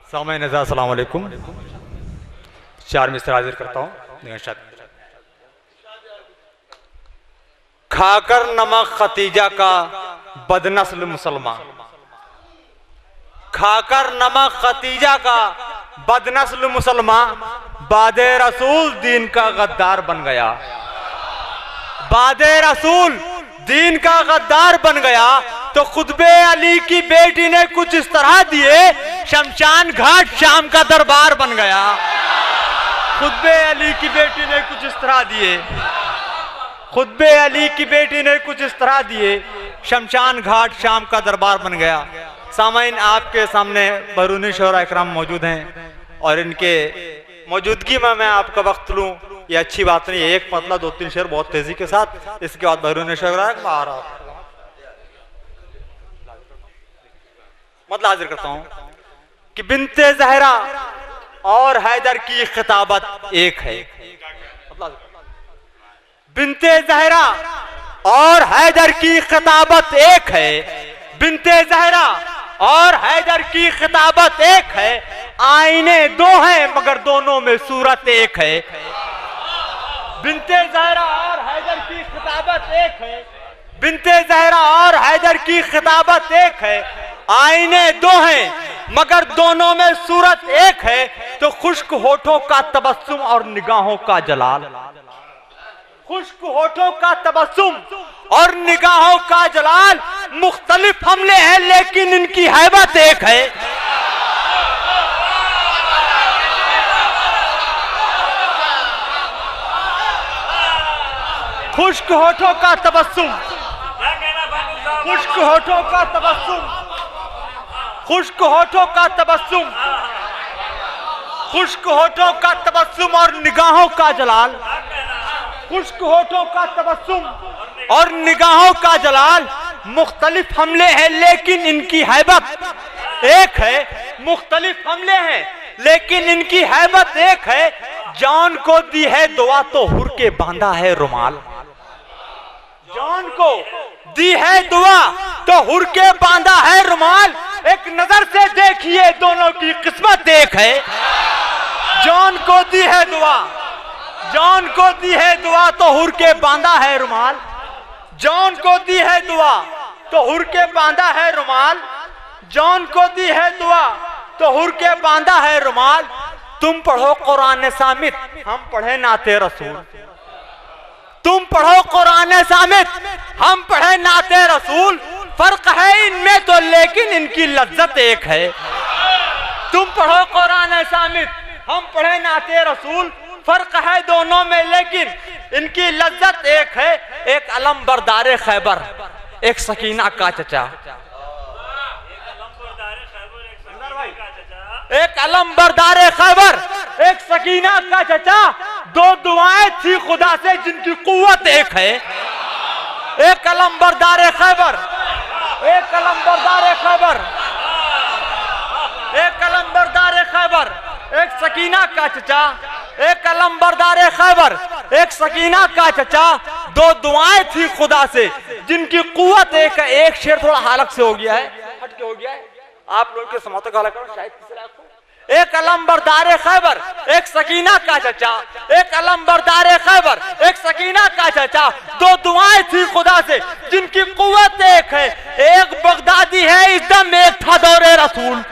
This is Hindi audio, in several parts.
सामईन अस्सलाम वालेकुम। चार मिसर हाजिर करता हूँ। खाकर नमक खतीजा का बदनस्ल मुसलमान, खाकर नमक खतीजा का बदनस्ल मुसलमान, बादे रसूल दीन का गद्दार बन गया। बादे रसूल दीन का गद्दार बन गया तो खुतबे अली की बेटी ने कुछ इस तरह दिए, शमशान घाट शाम का दरबार बन गया। खुतबे अली की बेटी ने कुछ इस तरह दिए, खुतबे अली की बेटी ने कुछ इस तरह दिए, शमशान घाट शाम का दरबार बन गया। सामईन, आपके सामने बरूनी शोरा इकराम मौजूद हैं और इनके मौजूदगी में मैं आपका वक्त लूं ये अच्छी बात नहीं है। एक पतला दो तीन शेर बहुत तेजी के साथ, इसके बाद बरूनी शोरा आ रहा मतलब हाजिर करता हूं कि बिनते ज़हरा और हैदर की खिताबत एक है। बिनते ज़हरा और हैदर की खिताबत एक है, बिनते ज़हरा और हैदर की खिताबत एक है, आईने दो हैं मगर दोनों में सूरत एक है। बिनते ज़हरा और हैदर की खिताबत एक है, बिनते ज़हरा और हैदर की खिताबत एक है, आईने दो हैं मगर दोनों में सूरत एक है। तो खुश्क होठों का तबस्सुम और निगाहों का जलाल, खुश्क होठों का तबस्सुम और निगाहों का जलाल, मुख्तलिफ हमले हैं लेकिन इनकी हैबत एक है। खुश्क होठों का तबस्सुम, खुश्क होठों का तबस्सुम, खुश्क होठों का तबस्सुम, खुश्क होठों का तबस्सुम और निगाहों का जलाल, खुश्क होठों का तबस्सुम और निगाहों का जलाल, मुख्तलिफ हमले हैं लेकिन इनकी हैबत एक है। मुख्तलिफ हमले हैं लेकिन इनकी हैबत एक है। जान को दी है दुआ तो हुर के बांधा है रुमाल, जान को दी है दुआ तो हुर के बांधा है रुमाल। एक नजर से देखिए दोनों की किस्मत एक है। जान को दी है दुआ, जान को दी है दुआ तो हुर के बांधा है रुमाल, जान को दी है दुआ तो हुर के बांधा है रुमाल, जान को दी है दुआ तो हुर के बांधा है रुमाल। तुम पढ़ो कुरान सामित, हम पढ़े नाते रसूल, तुम पढ़ो कुरान सामित, हम पढ़े नाते रसूल। फर्क है इनमें तो लेकिन इनकी लज्जत एक है। तुम पढ़ो कुरान सामित, हम पढ़े नाते रसूल, फर्क है दोनों में लेकिन इनकी लज्जत एक है। एक अलम बरदारे खैबर, एक सकीना का चचा, एक अलम बरदारे खैबर, एक सकीना का चचा। दो दुआएं थी खुदा से जिनकी कुव्वत एक है। एक अलम बरदारे खैबर, एक अलम बरदारे खैबर, एक अलम बरदारे खैबर, एक सकीना का चचा, एक अलम बरदारे खैबर, एक सकीना का चचा। दो दुआएं थी खुदा से जिनकी कुव्वत एक है। एक शेर थोड़ा हालत से हो गया है, हटके हो गया है, आप लोग के समातों का करो शायद। एक अलम बरदारे खैबर, एक सकीना का चचा, एक अलम बरदारे खैबर, एक सकीना का चचा। दो दुआएं थी खुदा से जिनकी कुव्वत एक है। एक बगदादी है इस दम, एक था दौरे रसूल।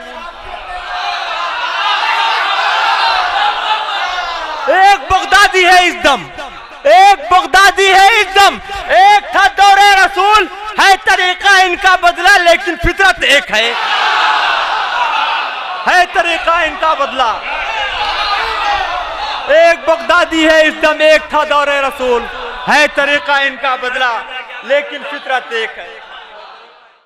एक बगदादी है इस दम, एक बगदादी है इस दम, एक था दौरे रसूल। है तरीका इनका बदला लेकिन फितरत एक है, है तरीका इनका बदला। एक बगदादी है इस दम, एक था दौरे रसूल। है तरीका इनका बदला लेकिन फितरत एक है।